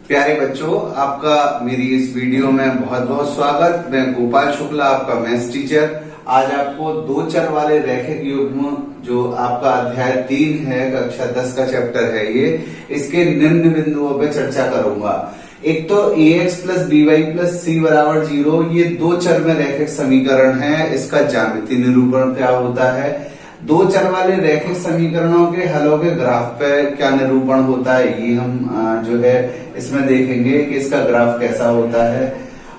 प्यारे बच्चों, आपका मेरी इस वीडियो में बहुत बहुत स्वागत। मैं गोपाल शुक्ला, आपका मैथ्स टीचर। आज आपको दो चर वाले रैखिक युग्म, जो आपका अध्याय 3 है, कक्षा 10 का चैप्टर है ये, इसके निम्न बिंदुओं पे चर्चा करूंगा। एक तो ax plus by plus c बराबर 0, ये दो चर में रैखिक समीकरण है। इसका ज्यामितीय निरूपण क्या होता है, दो चर वाले रैखिक समीकरणों के हलों के ग्राफ पे क्या निरूपण होता है, ये हम जो है इसमें देखेंगे कि इसका ग्राफ कैसा होता है।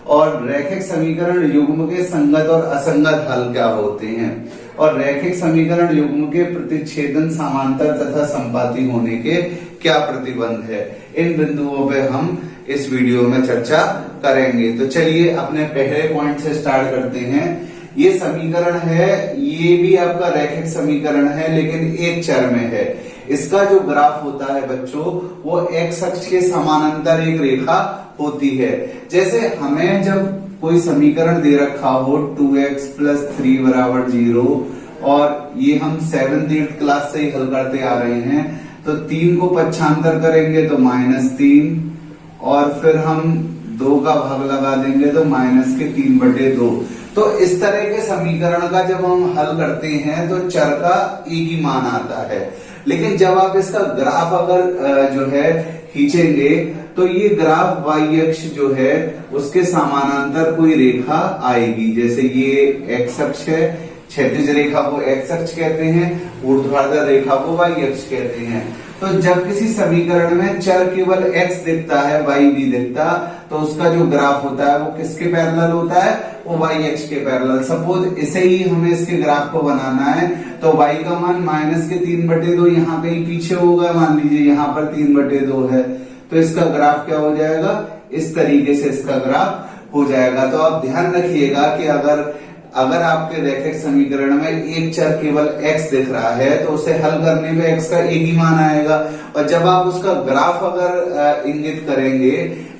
और रैखिक समीकरण युग्म के संगत और असंगत हल क्या होते हैं, और रैखिक समीकरण युग्म के प्रतिच्छेदन, समांतर तथा संपाती होने के क्या प्रतिबंध है, इन बिंदुओं पे हम इस वीडियो में चर्चा करेंगे। तो चलिए अपने पहले पॉइंट से स्टार्ट करते हैं। ये समीकरण है, ये भी आपका रैखिक समीकरण है, लेकिन एक चर में है। इसका जो ग्राफ होता है बच्चों, वो एक्स अक्ष के समानांतर एक रेखा होती है। जैसे हमें जब कोई समीकरण दे रखा हो 2x प्लस 3 बराबर 0, और ये हम 7th 8th क्लास से ही हल करते आ रहे हैं, तो 3 को पक्षांतर करेंगे तो -3, और फिर हम 2 का भाग लगा देंगे तो -3/2। तो इस तरह के समीकरण का जब हम हल करते हैं तो चर का एक ही मान आता है। लेकिन जब आप इसका ग्राफ अगर जो है खींचेंगे, तो ये ग्राफ y अक्ष जो है उसके समानांतर कोई रेखा आएगी। जैसे ये x अक्ष है, क्षैतिज रेखा को x अक्ष कहते हैं, ऊर्ध्वाधर रेखा को y अक्ष कहते हैं। तो जब किसी समीकरण में चर केवल x दिखता है, y नहीं दिखता, तो उसका जो ग्राफ होता है वो किसके पैरेलल होता है, वो y अक्ष के पैरेलल। सपोज इसे ही हमें इसके ग्राफ को बनाना है, तो y का मान -3/2 यहाँ पे ही पीछे होगा। मान लीजिए यहाँ पर 3/2 है, तो इसका ग्राफ क्या हो जाएगा, इस तरीके से इसका ग्राफ हो जाएगा। तो आप ध्यान रखिएगा कि अगर आपके रैखिक समीकरण में एक चर केवल x दिख रहा है, तो उसे हल करने में x का एक ही मान आएगा। और जब आप उसका ग्राफ अगर इंगित करेंगे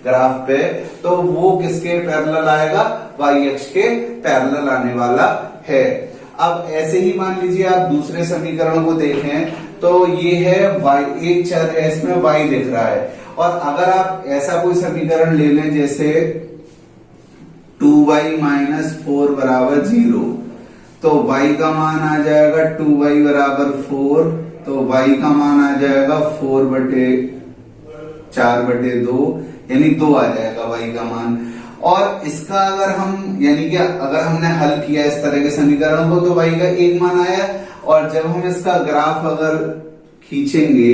ग्राफ पे, तो वो किसके पैरेलल आएगा, y अक्ष के पैरेलल आने वाला है। अब ऐसे ही मान लीजिए आप दूसरे समीकरण को देखें, तो ये है y, एक चर है, इसमें y दिख रहा है। और अगर आप ऐसा कोई समीकरण ले लें जैसे 2y - 4 बराबर 0, तो y का मान आ जाएगा 2y बराबर 4, तो y का मान आ जाएगा 4/4/2, यानी 2 आ जाएगा y का मान। और इसका अगर हम यानी कि अगर हमने हल किया इस तरह के समीकरण को, तो y का एक मान आया। और जब हम इसका ग्राफ अगर खींचेंगे,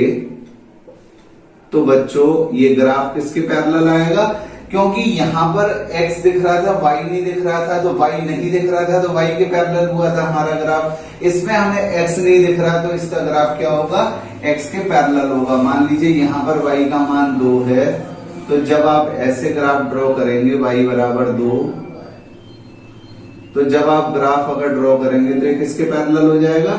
तो बच्चों ये ग्राफ किसके पैरेलल आएगा, क्योंकि यहाँ पर x दिख रहा था, y नहीं दिख रहा था, तो y नहीं दिख रहा था, तो y के पैरेलल हुआ था हमारा ग्राफ। इसमें हमें x नहीं दिख रहा, तो इसका ग्राफ क्या होगा, x के पैरेलल होगा। मान लीजिए यहाँ पर y का मान 2 है, तो जब आप ऐसे ग्राफ ड्रॉ करेंगे y बराबर 2, तो जब आप ग्राफ अगर ड्रॉ करेंगे तो ये किसके पैरेलल हो जाएगा,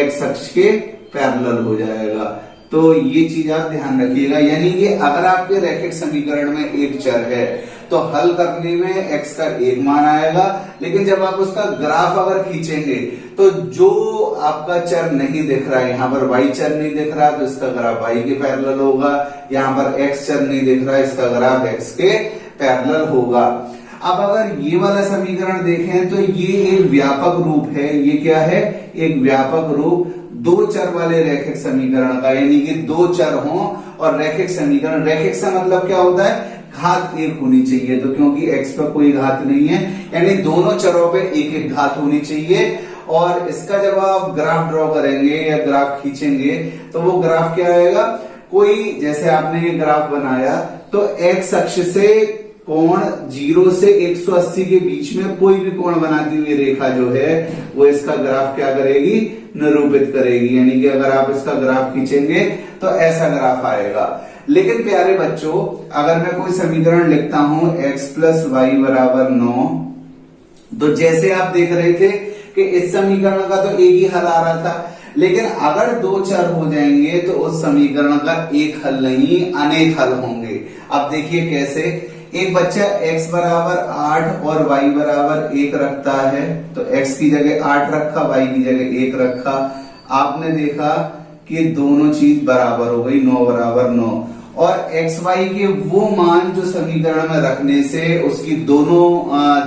x अक्ष के पैरेलल हो जाएगा। तो ये चीज आप ध्यान रखिएगा। यानी कि अगर आपके रैखिक समीकरण में एक चर है, तो हल करने में x का एक मान आएगा, लेकिन जब आप उसका ग्राफ अगर खींचेंगे, तो जो आपका चर नहीं दिख रहा है, यहाँ पर y चर नहीं दिख रहा, तो इसका ग्राफ y के पैरेलल होगा। यहाँ पर x चर नहीं दिख रहा है, इसका ग्राफ x के पैरेलल होगा। अब अगर ये वाला समीकरण देखें, तो ये एक व्यापक रूप है। ये क्या है, एक व्यापक रूप दो चर वाले रैखिक समीकरण का, यानी कि दो चर हों और रैखिक समीकरण। रैखिक से मतलब क्या होता है, घात एक होनी चाहिए। तो क्योंकि x पर कोई घात नहीं है, यानी दोनों चरों पे एक एक घात होनी चाहिए। और इसका जब आप ग्राफ ड्रॉ करेंगे या ग्राफ खींचेंगे, तो वो ग्राफ क्या आएगा, कोई जैसे आपने ये ग्राफ बनाया, तो x अक्ष से कोण 0 से 180 के बीच में कोई भी कोण बनाती हुई रेखा जो है, वो इसका ग्राफ क्या करेगी, निरूपित करेगी। यानी कि अगर आप इसका ग्राफ खींचेंगे तो ऐसा ग्राफ आएगा। लेकिन प्यारे बच्चों, अगर मैं कोई समीकरण लिखता हूं x प्लस वाई बराबर 9, तो जैसे आप देख रहे थे कि इस समीकरण का तो एक ही हल आ रहा था, लेकिन अगर दो चर हो जाएंगे तो उस समीकरण का एक हल नहीं, अनेक हल होंगे। अब देखिए कैसे, एक बच्चा x बराबर 8 और y बराबर 1 रखता है, तो x की जगह 8 रखा, y की जगह 1 रखा। आपने देखा कि दोनों चीज बराबर हो गई, 9 बराबर 9। और एक्स वाई के वो मान जो समीकरण में रखने से उसकी दोनों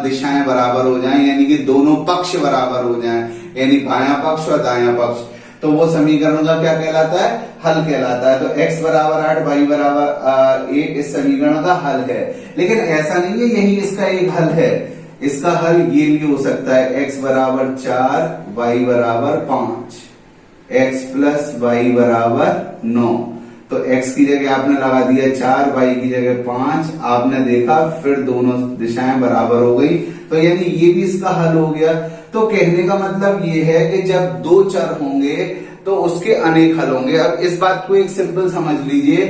दिशाएं बराबर हो जाएं, यानी कि दोनों पक्ष बराबर हो जाएं, यानी बायां पक्ष और दायां पक्ष, तो वो समीकरण का क्या कहलाता है? हल कहलाता है। तो x बराबर 8, y बराबर 1 इस समीकरण का हल है। लेकिन ऐसा नहीं है यही इसका एक हल है, इसका हल ये भी हो सकता है x बराबर 4, y बराबर 5, x प्लस वाई बराबर 9। तो x की जगह आपने लगा दिया 4, y की जगह 5, आपने देखा फिर दोनों दिशाएं बराबर हो गई, तो यानी ये भी इसका हल हो गया। तो कहने का मतलब ये है कि जब दो चर होंगे तो उसके अनेक हल होंगे। अब इस बात को एक सिंपल समझ लीजिए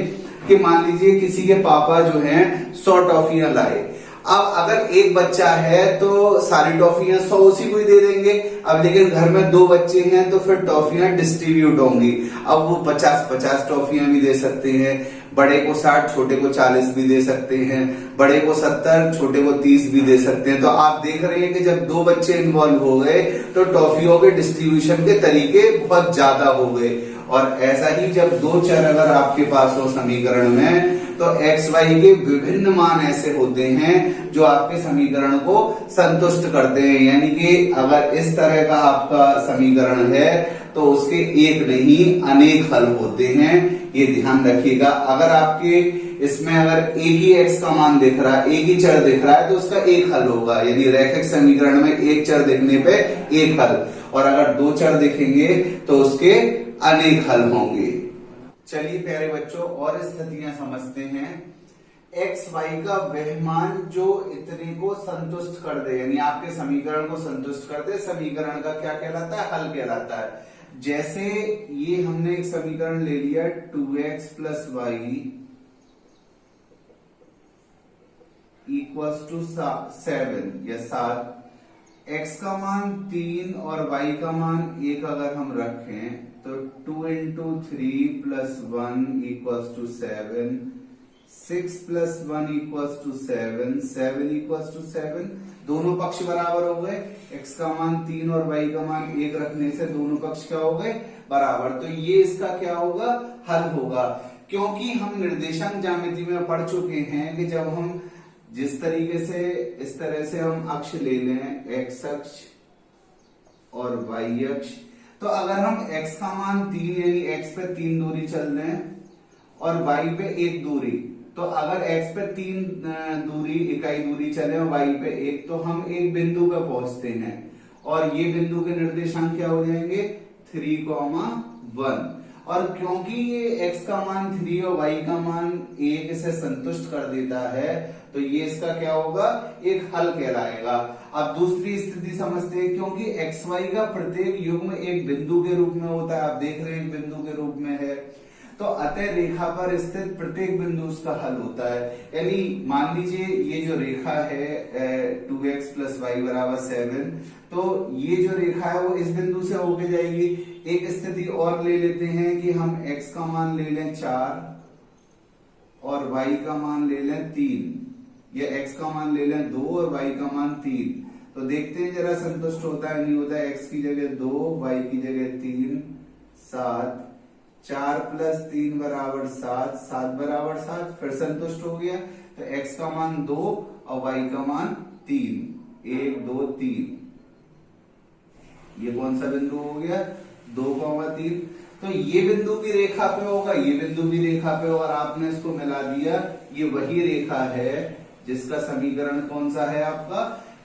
कि मान लीजिए किसी के पापा जो हैं 100 टॉफियां लाए। अब अगर एक बच्चा है तो सारी टॉफियां 100 उसी को ही दे देंगे। अब लेकिन घर में 2 बच्चे हैं तो फिर टॉफियां डिस्ट्रीब्यूट होंगी। अब वो 50-50 टॉफियां भी दे सकते हैं, बड़े को 60, छोटे को 40 भी दे सकते हैं, बड़े को 70, छोटे को 30 भी दे सकते हैं। तो आप देख रहे हैं कि जब 2 बच्चे इन्वॉल्व हो गए तो टॉफियों के डिस्ट्रीब्यूशन के तरीके बहुत ज्यादा हो गए। और ऐसा ही जब 2 चर अगर आपके पास हो समीकरण में तो x y के विभिन्न मान ऐसे होते हैं जो आपके समीकरण को संतुष्ट करते हैं। यानी कि अगर इस तरह का आपका समीकरण है तो उसके एक नहीं अनेक हल होते हैं, ये ध्यान रखिएगा। अगर आपके इसमें अगर एक ही x का मान दिख रहा है, एक ही चर दिख रहा है तो उसका एक हल होगा, यानी रैखिक समीकरण में एक चर दिखने पे एक हल, और अगर 2 चर दिखेंगे तो उसके अनेक हल होंगे। चलिए प्यारे बच्चों और स्थितियां समझते हैं। एक्स वाई का वह मान जो इतने को संतुष्ट कर दे, यानी आपके समीकरण को संतुष्ट कर दे, समीकरण का क्या कहलाता है? हल कहलाता है। जैसे ये हमने एक समीकरण ले लिया 2x plus Y equals to 7 या 7, x का मान 3 और y का मान 1 अगर हम रखें तो 2 into 3 plus 1 equals to 7, 6 plus 1 equals to 7, 7 equals to 7, दोनों पक्ष बराबर हो गए। x का मान 3 और y का मान 1 रखने से दोनों पक्ष क्या हो गए? बराबर। तो ये इसका क्या होगा? हल होगा। क्योंकि हम निर्देशांक ज्यामिति में पढ़ चुके हैं कि जब हम जिस तरीके से इस तरह से हम अक्ष ले लें, x अक्ष और y अक्ष, तो अगर हम x का मान 3 यानी x पे 3 दूरी चल दें और y पे 1 दूरी, तो अगर x पे 3 दूरी इकाई दूरी चले और y पे 1, तो हम एक बिंदु पे पहुंचते हैं और ये बिंदु के निर्देशांक क्या हो जाएंगे? 3,1। और क्योंकि ये x का मान 3 और y का मान 1 इसे संतुष्ट कर देता है तो ये इसका क्या होगा? एक हल कहलाएगा। अब दूसरी स्थिति समझते हैं। क्योंकि x y का प्रत्येक युग्म एक बिंदु के रूप में होता है, आप देख रहे हैं एक बिंदु के रूप में है, तो अतः रेखा पर स्थित प्रत्येक बिंदु उसका हल होता है। यानी मान लीजिए ये जो रेखा है 2x प्लस वाई बराबर 7, तो ये जो रेखा है वो इस बिंदु से होके जाएगी। एक स्थिति और ले लेते हैं कि हम x का मान ले लें 4 और y का मान ले लें 3, या x का मान ले लें 2 और y का मान 3, तो देखते हैं जरा संतुष्ट होता है नहीं होता है। x की जगह 2, y की जगह 3, 7, 4 प्लस 3 बराबर 7, 7 बराबर 7, फिर संतुष्ट हो गया। तो x का मान 2 और y का मान 3, 1 2 3, ये कौन सा बिंदु हो गया? 2,3। तो ये बिंदु भी रेखा पे होगा, ये बिंदु भी रेखा पे, और आपने इसको मिला दिया, ये वही रेखा है जिसका समीकरण कौन सा है आपका?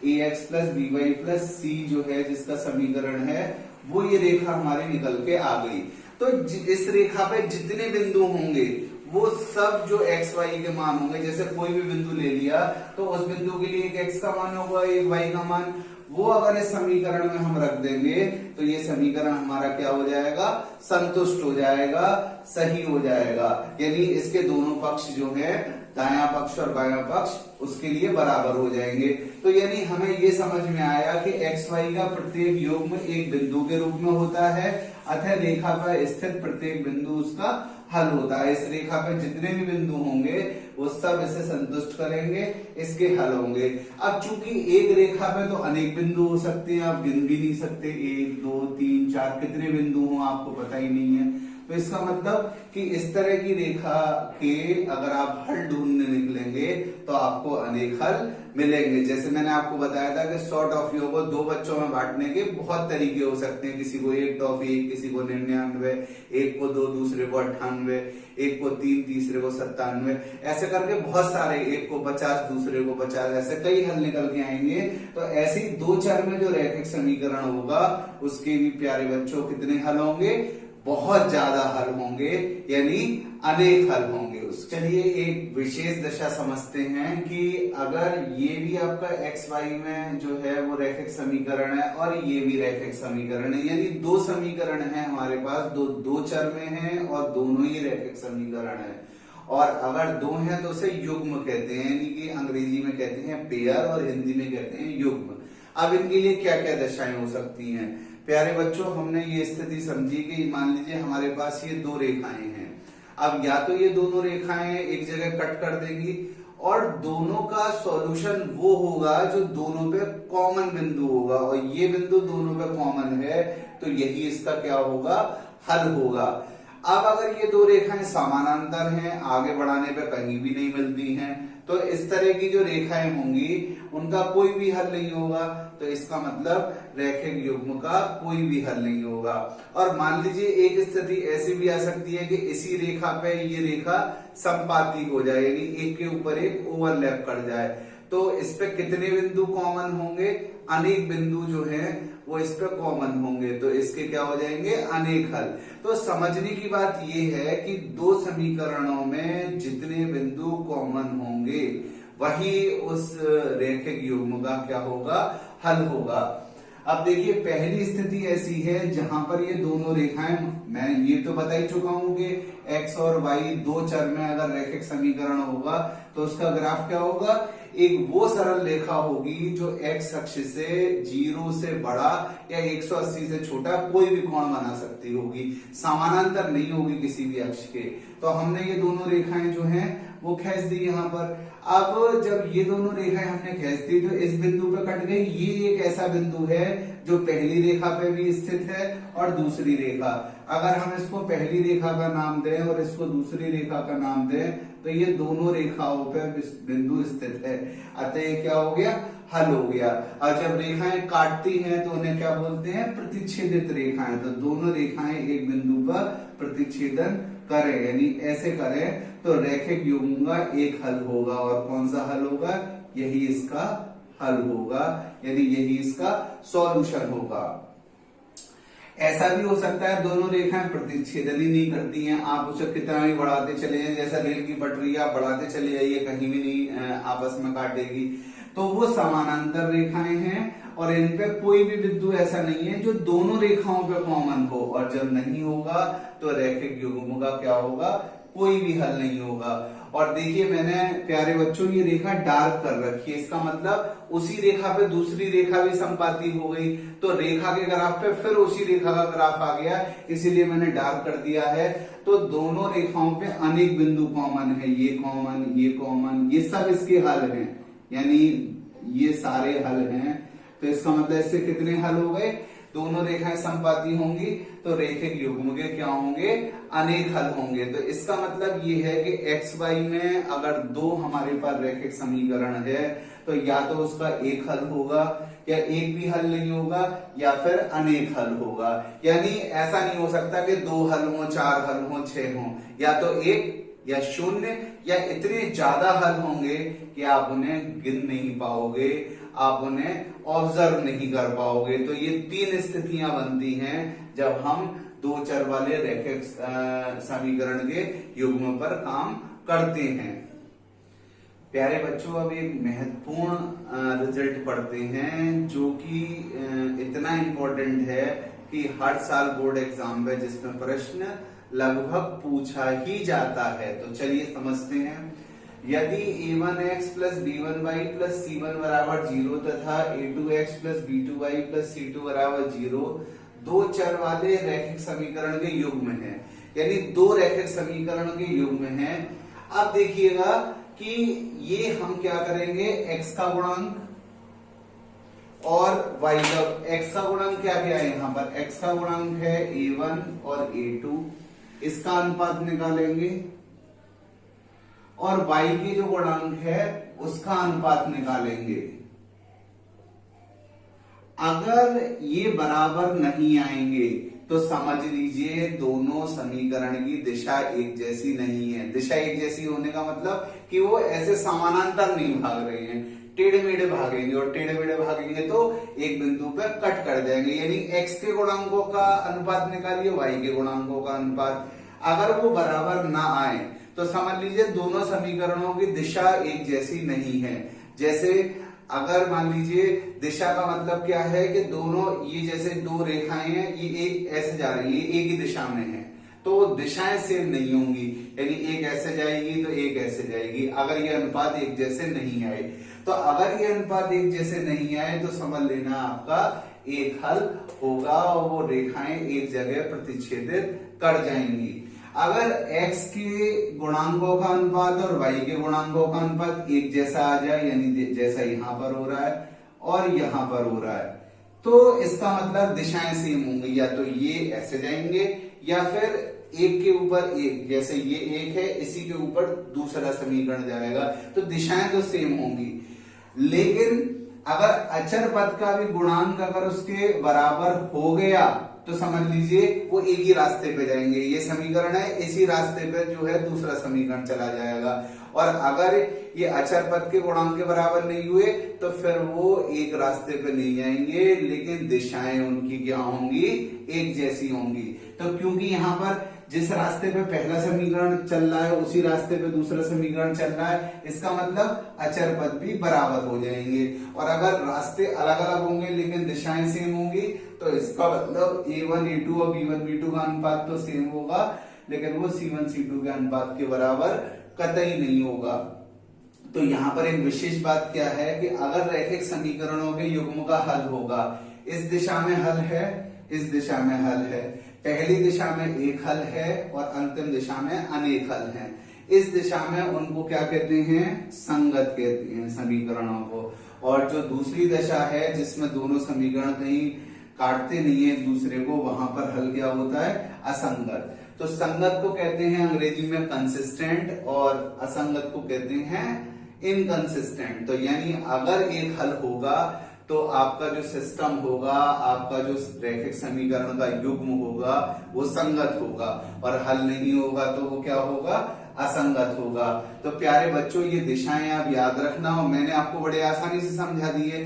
ax plus by plus c जो है जिसका समीकरण है वो ये रेखा हमारे निकल के आ गई। तो इस रेखा पे जितने बिंदु होंगे वो सब जो x y के मान होंगे, जैसे कोई भी बिंदु ले लिया तो उस बिंदु के लिए एक x का मान होगा, एक y का मान, वो अगर इस समीकरण में हम रख देंगे तो ये समीकरण हमारा क्या हो जाएगा? संतुष्ट हो जाएगा, सही हो जाएगा। यानी इसके दोनों पक्ष जो है दायां पक्ष और बायां पक्ष उसके लिए बराबर हो जाएंगे। तो यानी हमें ये समझ में आया कि एक्स वाई का प्रत्येक युग्म एक बिंदु के रूप में होता है, अतः रेखा पर स्थित प्रत्येक बिंदु उसका हल होता है। इस रेखा पर जितने भी बिंदु होंगे वो सब इसे संतुष्ट करेंगे, इसके हल होंगे। अब चूंकि एक रेखा पे तो अनेक बिंदु हो सकते हैं, आप गिन भी नहीं सकते, 1 2 3 4 कितने बिंदु हो आपको पता ही नहीं है। तो इसका मतलब कि इस तरह की रेखा के अगर आप हल ढूंढने निकलेंगे तो आपको अनेक हल मिलेंगे। जैसे मैंने आपको बताया था कि 100 टॉफियों को दो बच्चों में बांटने के बहुत तरीके हो सकते हैं। किसी को 1 टॉफी, किसी को 99, एक को 2, दूसरे को 98, एक को 3, तीसरे को 97, ऐसे करके बहुत सारे, एक को 50, दूसरे को 50, ऐसे कई हल निकल के आएंगे। तो ऐसे ही दो चर में जो रैखिक समीकरण होगा उसके भी प्यारे बच्चों कितने हल होंगे? बहुत ज्यादा हल होंगे, यानी अनेक हल होंगे। चलिए एक विशेष दशा समझते हैं कि अगर ये भी आपका एक्स वाई में जो है वो रैखिक समीकरण है और ये भी रैखिक समीकरण है, यानी दो समीकरण है हमारे पास, दो चर में है और दोनों ही रैखिक समीकरण है। और अगर दो हैं तो उसे युग्म कहते हैं, यानी कि अंग्रेजी में कहते हैं पेयर और हिंदी में कहते हैं युग्म। अब इनके लिए क्या क्या दशाएं हो सकती हैं? प्यारे बच्चों, हमने ये स्थिति समझी कि मान लीजिए हमारे पास ये दो रेखाएं हैं। अब या तो ये दोनों रेखाएं एक जगह कट कर देंगी और दोनों का सॉल्यूशन वो होगा जो दोनों पे कॉमन बिंदु होगा, और ये बिंदु दोनों पे कॉमन है तो यही इसका क्या होगा? हल होगा। अब अगर ये दो रेखाएं समानांतर हैं, आगे बढ़ाने पे कहीं भी नहीं मिलती हैं, तो इस तरह की जो रेखाएं होंगी उनका कोई भी हल नहीं होगा। तो इसका मतलब रैखिक युग्म का कोई भी हल नहीं होगा। और मान लीजिए एक स्थिति ऐसी भी आ सकती है कि इसी रेखा पे ये रेखा संपाती हो जाए, यानी एक के ऊपर एक ओवरलैप कर जाए, तो इस पे कितने बिंदु कॉमन होंगे? अनेक बिंदु जो हैं वो इस पे कॉमन होंगे, तो इसके क्या हो जाएंगे? अनेक हल। तो समझने की बात ये है कि दो समीकरणों में जितने बिंदु कॉमन होंगे वही उस रैखिक युग्म का क्या होगा? हल होगा। अब देखिए पहली स्थिति ऐसी है जहां पर ये दोनों रेखाएं, मैं ये तो बता ही चुका हूं कि x और y दो चर में अगर रैखिक समीकरण होगा तो उसका ग्राफ क्या होगा? एक वो सरल रेखा होगी जो x अक्ष से 0 से बड़ा या 180 से छोटा कोई भी कोण बना सकती होगी, समानांतर नहीं होगी किसी भी अक्ष के। तो हमने ये दोनों रेखाएं जो हैं वो खींच दी यहां पर। अब जब ये दोनों रेखाएं हमने खींच दी तो इस बिंदु पे कट गई। ये एक ऐसा बिंदु है जो पहली रेखा पे भी स्थित है और दूसरी रेखा, अगर हम इसको पहली रेखा का नाम दें और इसको दूसरी रेखा का नाम दें तो ये दोनों रेखाओं पे बिंदु स्थित है, अतः क्या हो गया? हल हो गया। और जब रेखाएं काटती हैं तो उन्हें क्या बोलते हैं? प्रतिच्छेदित रेखाएं। तो दोनों रेखाएं एक बिंदु पर प्रतिच्छेदन करें, यानी ऐसे करें तो रैखिक युग्म का एक हल होगा। और कौन सा हल होगा? यही इसका हल होगा, यानी यही इसका सॉल्यूशन होगा। ऐसा भी हो सकता है दोनों रेखाएं प्रतिच्छेदन ही नहीं करती हैं, आप उसे कितना भी बढ़ाते चले जाए, जैसा रेल की पटरी आप बढ़ाते चले जाइए कहीं भी नहीं आपस में काटेगी, तो वो समानांतर रेखाएं हैं और इन पे कोई भी बिंदु ऐसा नहीं है जो दोनों रेखाओं पे कॉमन हो। और जब नहीं होगा तो रैखिक युग्म का क्या होगा? कोई भी हल नहीं होगा। और देखिए मैंने प्यारे बच्चों ये रेखा डार्क कर रखी है, इसका मतलब उसी रेखा पे दूसरी रेखा भी संपाती हो गई, तो रेखा के ग्राफ पे फिर उसी रेखा का ग्राफ आ गया, इसीलिए मैंने डार्क कर दिया है। तो दोनों रेखाओं पे अनेक बिंदु कॉमन है, ये कॉमन, ये कॉमन, ये सब इसके हल हैं, यानी ये सारे हल हैं। तो इसका मतलब इससे कितने हल हो गए? दोनों रेखाएं संपाती होंगी तो रैखिक युग्म के क्या होंगे? अनेक हल होंगे। तो इसका मतलब ये है कि एक्स वाई में अगर दो हमारे पास रैखिक समीकरण है तो या तो उसका एक हल होगा या एक भी हल नहीं होगा या फिर अनेक हल होगा। यानी ऐसा नहीं हो सकता कि दो हल हो, चार हल हो, 6 हो, या तो एक या शून्य या इतने ज्यादा हल होंगे कि आप उन्हें गिन नहीं पाओगे, आप उन्हें ऑब्जर्व नहीं कर पाओगे। तो ये तीन स्थितियां बनती हैं जब हम दो चर वाले रैखिक समीकरण के युग्म पर काम करते हैं। प्यारे बच्चों, अब एक महत्वपूर्ण रिजल्ट पढ़ते हैं जो कि इतना इंपॉर्टेंट है कि हर साल बोर्ड एग्जाम में जिसमें प्रश्न लगभग पूछा ही जाता है। तो चलिए समझते हैं। यदि a1x plus b1y plus c1 बराबर 0 तथा a2x plus b2y plus c2 बराबर 0 दो चर वाले रैखिक समीकरण के युग्म है, यानी दो रैखिक समीकरण के युग्म है। अब देखिएगा कि ये हम क्या करेंगे? x का गुणांक और y का, x का गुणांक क्या है यहाँ पर? x का गुणांक है a1 और a2, इसका अनुपात निकालेंगे और y के जो गुणांक है उसका अनुपात निकालेंगे। अगर ये बराबर नहीं आएंगे तो समझ लीजिए दोनों समीकरण की दिशा एक जैसी नहीं है। दिशा एक जैसी होने का मतलब कि वो ऐसे समानांतर नहीं भाग रहे हैं, टेढ़े मेढ़े भागेंगे, और टेढ़े मेढ़े भागेंगे तो एक बिंदु पे कट कर जाएंगे। यानी x के गुणांकों का अनुपात निकालिए, y के गुणांकों का अनुपात। अगर वो बराबर ना आए तो समझ लीजिए दोनों समीकरणों की दिशा एक जैसी नहीं है। जैसे अगर मान लीजिए दिशा का मतलब क्या है कि दोनों ये जैसे दो रेखाएं हैं, ये एक ऐसे जा रही है, एक ही दिशा में है, तो दिशाएं सेम नहीं होंगी। यानी एक ऐसे जाएगी तो एक ऐसे जाएगी, अगर ये अनुपात एक जैसे नहीं आए। तो अगर ये अनुपात एक जैसे नहीं आए तो समझ लेना आपका एक हल होगा और वो रेखाएं एक जगह प्रतिच्छेदित कर जाएंगी। अगर x के गुणांकों का अनुपात और y के गुणांकों का अनुपात एक जैसा आ जाए, यानी जैसा यहां पर हो रहा है और यहां पर हो रहा है, तो इसका मतलब दिशाएं सेम होंगी। या तो ये ऐसे जाएंगे या फिर एक के ऊपर एक, जैसे ये एक है इसी के ऊपर दूसरा समीकरण जाएगा, तो दिशाएं तो सेम होंगी। लेकिन अगर अचर पद का भी गुणांक अगर उसके बराबर हो गया तो समझ लीजिए वो एक ही रास्ते पे जाएंगे। ये समीकरण है, इसी रास्ते पे जो है दूसरा समीकरण चला जाएगा। और अगर ये अचर पद के गुणांक के बराबर नहीं हुए तो फिर वो एक रास्ते पे नहीं जाएंगे, लेकिन दिशाएं उनकी क्या होंगी, एक जैसी होंगी। तो क्योंकि यहाँ पर जिस रास्ते पे पहला समीकरण चल रहा है उसी रास्ते पे दूसरा समीकरण चल रहा है, इसका मतलब अचर पद भी बराबर हो जाएंगे। और अगर रास्ते अलग अलग होंगे लेकिन दिशाएं सेम होंगी तो इसका मतलब a1 a2 और b1 b2 का अनुपात तो सेम होगा, लेकिन वो c1 c2 के अनुपात के बराबर कतई नहीं होगा। तो यहाँ पर एक विशेष बात क्या है कि अगर रैखिक समीकरणों के युग्म का हल होगा, इस दिशा में हल है, इस दिशा में हल है, पहली दिशा में एक हल है और अंतिम दिशा में अनेक हल हैं। इस दिशा में उनको क्या कहते हैं, संगत कहते हैं समीकरणों को। और जो दूसरी दशा है जिसमें दोनों समीकरण कहीं काटते नहीं है एक दूसरे को, वहां पर हल क्या होता है, असंगत। तो संगत को कहते हैं अंग्रेजी में कंसिस्टेंट और असंगत को कहते हैं इनकंसिस्टेंट। तो यानी अगर एक हल होगा तो आपका जो सिस्टम होगा, आपका जो रैखिक समीकरण का युग्म होगा वो संगत होगा, और हल नहीं होगा तो वो क्या होगा, असंगत होगा। तो प्यारे बच्चों ये दिशाएं आप याद रखना, और मैंने आपको बड़े आसानी से समझा दी है।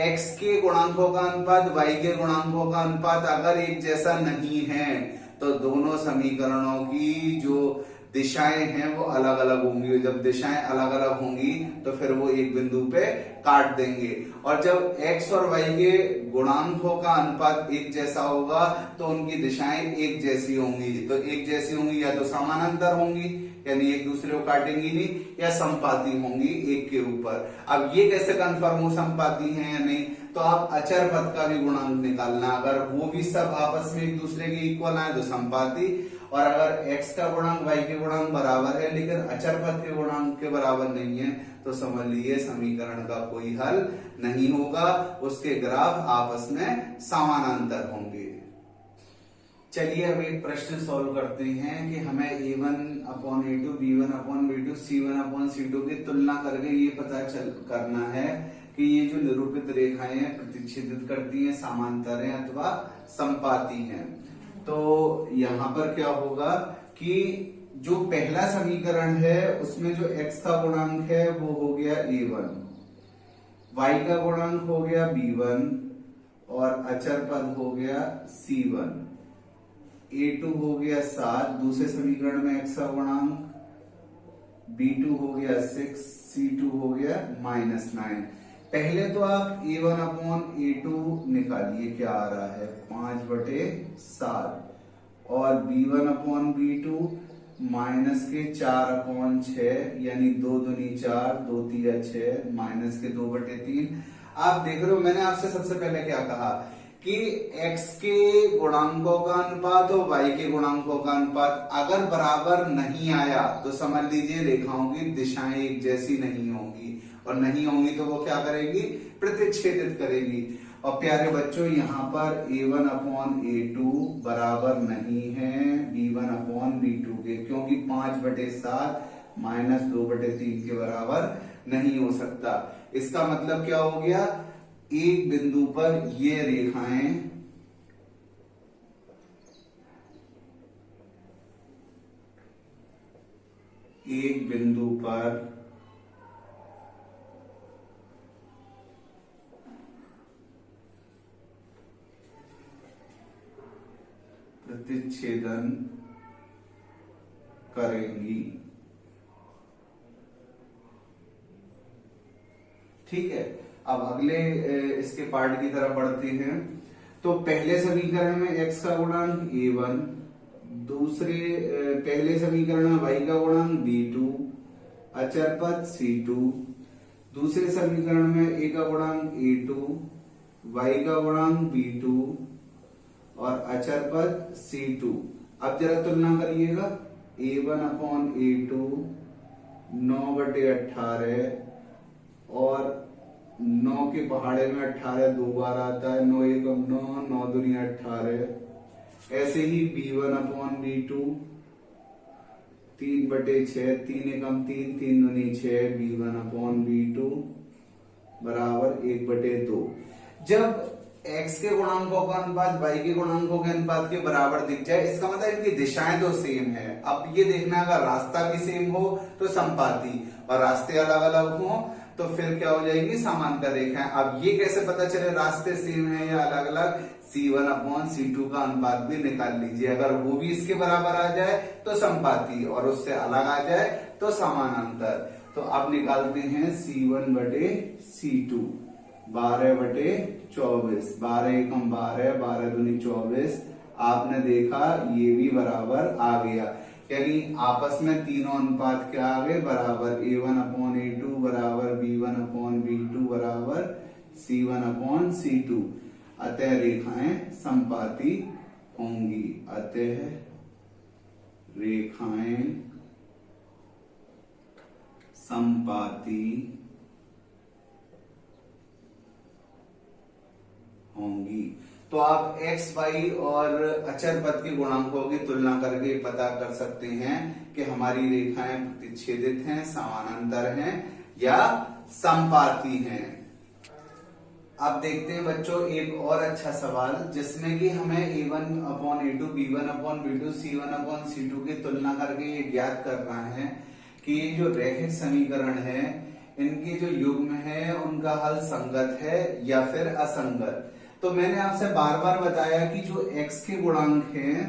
x के गुणांकों का अनुपात y के गुणांकों का अनुपात अगर एक जैसा नहीं है तो दोनों समीकरणों की जो दिशाएं हैं वो अलग अलग होंगी। जब दिशाएं अलग अलग होंगी तो फिर वो एक बिंदु पे काट देंगे। और जब x और y के गुणांकों का अनुपात एक जैसा होगा तो उनकी दिशाएं एक जैसी होंगी। तो एक जैसी होंगी या तो समानांतर होंगी, यानी एक दूसरे को काटेंगी नहीं, या संपाती होंगी एक के ऊपर। अब ये कैसे कंफर्म हो संपाती है या नहीं, तो आप अचर पद का भी गुणांक निकालना। अगर वो भी सब आपस में एक दूसरे के इक्वल आए तो संपाती, और अगर x का गुणांक y के गुणांक बराबर है लेकिन अचर पद के गुणांक के बराबर नहीं है तो समझ लीजिए समीकरण का कोई हल नहीं होगा, उसके ग्राफ आपस में समानांतर होंगे। चलिए अब एक प्रश्न सॉल्व करते हैं कि हमें a1/a2 b1/b2 c1/c2 की तुलना करके ये पता करना है कि ये जो निरूपित रेखाएं हैं प्रतिच्छेदित करती हैं, समांतर हैं अथवा संपाती हैं। तो यहाँ पर क्या होगा कि जो पहला समीकरण है उसमें जो x का गुणांक है वो हो गया a1, y का गुणांक हो गया b1 और अचर पद हो गया c1, a2 हो गया 7, दूसरे समीकरण में x का गुणांक, b2 हो गया 6, c2 हो गया -9। पहले तो आप a1/a2 निकालिए, क्या आ रहा है 5/7, और b1/b2 माइनस के 4/6, यानी 2 दूनी 4, 2 तिया 6, माइनस के 2/3। आप देख रहे हो मैंने आपसे सबसे पहले क्या कहा कि x के गुणांकों का अनुपात और y के गुणांकों का अनुपात अगर बराबर नहीं आया तो समझ लीजिए रेखाओं की दिशाएं एक जैसी नहीं होंगी, और नहीं होंगी तो वो क्या करेगी, प्रतिच्छेदित करेगी। और प्यारे बच्चों यहाँ पर a1/a2 बराबर नहीं है B1 अपॉन B2 के, क्योंकि 5/7 -2/3 के बराबर नहीं हो सकता। इसका मतलब क्या हो गया, एक बिंदु पर ये रेखाएं एक बिंदु पर प्रतिच्छेदन करेंगी। ठीक है, अब अगले इसके पार्ट की तरफ बढ़ते हैं। तो पहले समीकरण में x का गुणांक a1, दूसरे पहले समीकरण में y का गुणांक b2, अचर पद c2, दूसरे समीकरण में a का गुणांक a2, y का गुणांक b2 और अचर पद c2। अब जरा तुलना करिएगा, a1 अपॉन a2 9/18 और 9 के पहाड़े में 18 दो बार आता है, 9 एकम 9, 9 दूनी 18। ऐसे ही b1 अपॉन b2 3/6, 3 एकम 3, 3 दूनी 6, b1 अपॉन b2 बराबर 1/2। जब x के गुणांकों का अनुपात y के गुणांकों के अनुपात के बराबर दिख जाए, इसका मतलब इनकी दिशाएं तो सेम है। अब ये देखना, अगर रास्ता भी सेम हो तो संपाती, और रास्ते अलग अलग हो तो फिर क्या हो जाएगी, समांतर रेखाएं। अब ये कैसे पता चले रास्ते सेम है या अलग अलग, C1 अपॉन C2 का अनुपात भी निकाल लीजिए। अगर वो भी इसके बराबर आ जाए तो संपाती, और उससे अलग आ जाए तो समानांतर। तो अब निकालते हैं C1/C2, 12/24, 12 एकम 12, 12 दूनी 24। आपने देखा ये भी बराबर आ गया, यानी आपस में तीनों अनुपात क्या आ गए, बराबर। a1 अपॉन a2 बराबर b1 अपॉन b2 बराबर c1 अपॉन c2। अतः रेखाएं संपाती होंगी, अतः रेखाएं संपाती होंगी। तो आप x, y और अचर पद के गुणांकों की तुलना करके पता कर सकते हैं कि हमारी रेखाएं प्रतिच्छेदित हैं, समानांतर हैं या संपाती हैं। अब देखते हैं बच्चों एक और अच्छा सवाल, जिसमें कि हमें a1 upon a2, b1 upon b2, c1 upon c2 की तुलना करके ये ज्ञात करना है कि ये जो रैखिक समीकरण है, इनके जो युग्म है उनका हल संगत है या फिर असंगत। तो मैंने आपसे बार बार बताया कि जो x के गुणांक हैं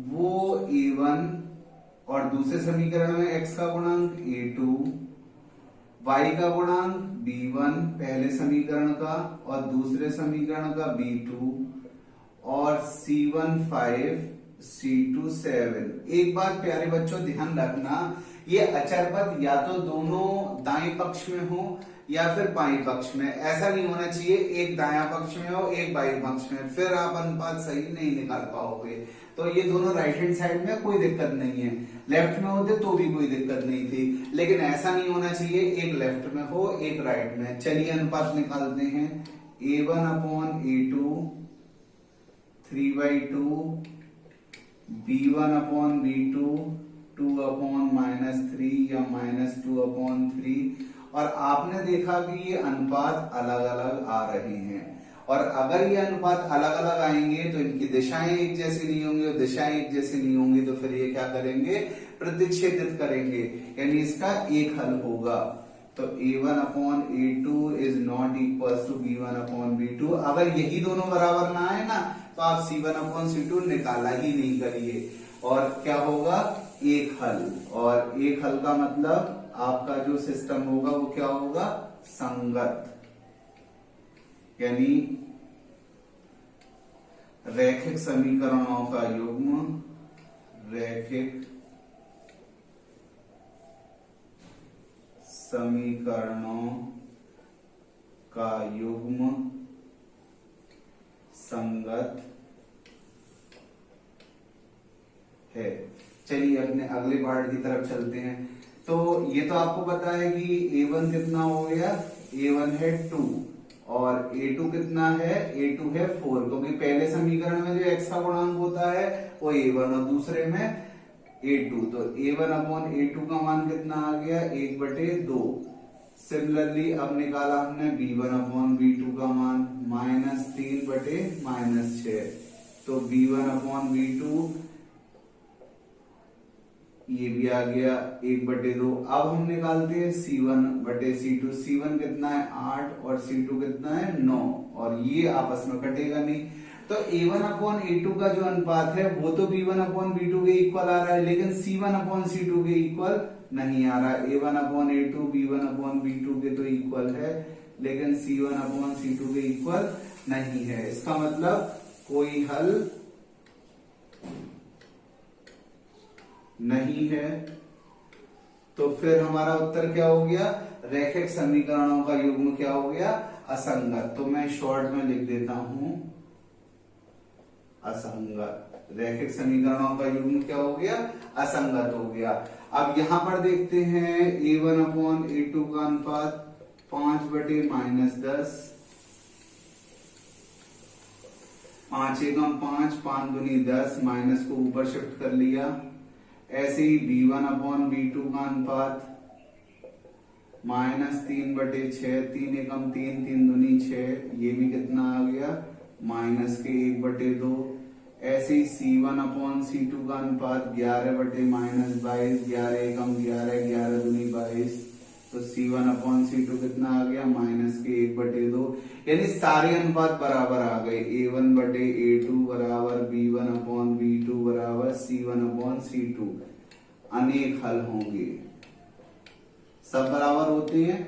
वो a1 और दूसरे समीकरण में x का गुणांक a2, y का गुणांक b1 पहले समीकरण का और दूसरे समीकरण का b2, और c1 5, c2 7। एक बात प्यारे बच्चों ध्यान रखना, ये अचर पद या तो दोनों दाएं पक्ष में हो या फिर बाएं पक्ष में। ऐसा नहीं होना चाहिए एक दायां पक्ष में हो एक बाएं पक्ष में, फिर आप अनुपात सही नहीं निकाल पाओगे। तो ये दोनों राइट हैंड साइड में कोई दिक्कत नहीं है, लेफ्ट में होते तो भी कोई दिक्कत नहीं थी, लेकिन ऐसा नहीं होना चाहिए एक लेफ्ट में हो एक राइट में। चलिए अनुपात निकालते हैं, a1 upon a2 3/2, b1 upon b2 2 upon -3 या -2 अपॉन 3। और आपने देखा कि ये अनुपात अलग अलग आ रहे हैं, और अगर ये अनुपात अलग अलग आएंगे तो इनकी दिशाएं एक जैसी नहीं होंगी, और दिशाएं एक जैसी नहीं होंगी तो फिर ये क्या करेंगे, प्रतिच्छेदित करेंगे, यानी इसका एक हल होगा। तो a1 upon a2 is not equal to b1 upon b2। अगर यही दोनों बराबर ना आए ना तो आप c1 अपॉन c2 निकाला ही नहीं करिए, और क्या होगा, एक हल। और एक हल का मतलब आपका जो सिस्टम होगा वो क्या होगा, संगत, यानी रैखिक समीकरणों का युग्म, रैखिक समीकरणों का युग्म संगत है। चलिए अपने अगले पार्ट की तरफ चलते हैं। तो ये तो आपको पता है कि a1 कितना हो गया, a1 है 2, और A2 कितना है, A2 है 4, क्योंकि पहले समीकरण में जो x का गुणांक होता है वो A1 और दूसरे में A2, तो A1 अपॉन A2 का मान कितना आ गया 1/2। सिमिलरली अब निकाला हमने B1 अपॉन B2 का मान -3/-6, तो B1 अपॉन B2 ये भी आ गया 1/2। अब हम निकालते हैं C1/C2। C1 कितना है 8 और C2 कितना है 9, और ये आपस में कटेगा नहीं, तो A1 अपॉन A2 का जो अनुपात है वो तो B1 अपॉन B2 के इक्वल आ रहा है, लेकिन C1 अपॉन C2 के इक्वल नहीं आ रहा। A1 upon A2 B1 upon B2 के तो इक्वल है, लेकिन C1 अपॉन C2 के इक्वल नहीं है। इसका मतलब कोई हल नहीं है। तो फिर हमारा उत्तर क्या हो गया, रैखिक समीकरणों का युग्म क्या हो गया, असंगत। तो मैं शॉर्ट में लिख देता हूं असंगत। रैखिक समीकरणों का युग्म क्या हो गया, असंगत हो गया। अब यहां पर देखते हैं A1 अपॉन A2 का अनुपात 5/-10, 5 एकम 5, 5 दूनी 10, माइनस को ऊपर शिफ्ट कर लिया। ऐसे ही B1 अपॉन B2 का अनुपात -3/6, 3 एकम 3, 3 दूनी 6, ये भी कितना आ गया -1/2। ऐसे ही C1 अपॉन C2 का अनुपात 11/-22, 11 एकम 11, 11 दूनी 22, तो C1 अपॉन C2 कितना आ गया -1/2। यानी सारे अनुपात बराबर आ गए। A1/A2 बराबर B1 अपॉन B2 बराबर C1 अपॉन C2। अनेक हल होंगे, सब बराबर होते हैं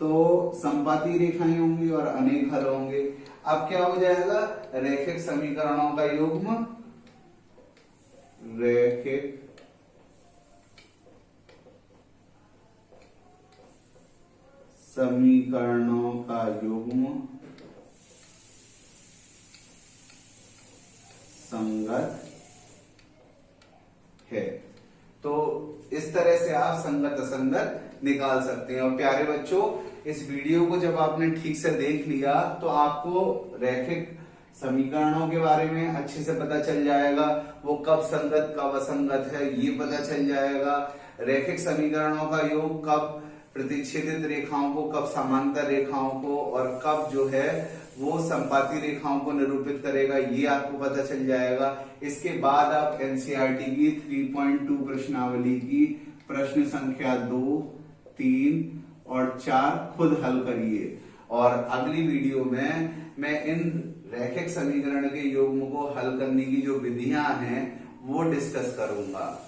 तो संपाती रेखाएं होंगी और अनेक हल होंगे। अब क्या हो जाएगा, रैखिक समीकरणों का युग्म, रैखिक समीकरणों का युग्म संगत है। तो इस तरह से आप संगत असंगत निकाल सकते हैं। और प्यारे बच्चों, इस वीडियो को जब आपने ठीक से देख लिया तो आपको रैखिक समीकरणों के बारे में अच्छे से पता चल जाएगा, वो कब संगत कब असंगत है ये पता चल जाएगा। रैखिक समीकरणों का योग कब प्रतिच्छेदित रेखाओं को, कब समांतर रेखाओं को, और कब जो है वो संपाती रेखाओं को निरूपित करेगा, ये आपको पता चल जाएगा। इसके बाद आप एनसीईआरटी की 3.2 प्रश्नावली की प्रश्न संख्या 2, 3 और 4 खुद हल करिए। और अगली वीडियो में मैं इन रैखिक समीकरण के युग्म को हल करने की जो विधियां हैं वो डिस्कस करूंगा।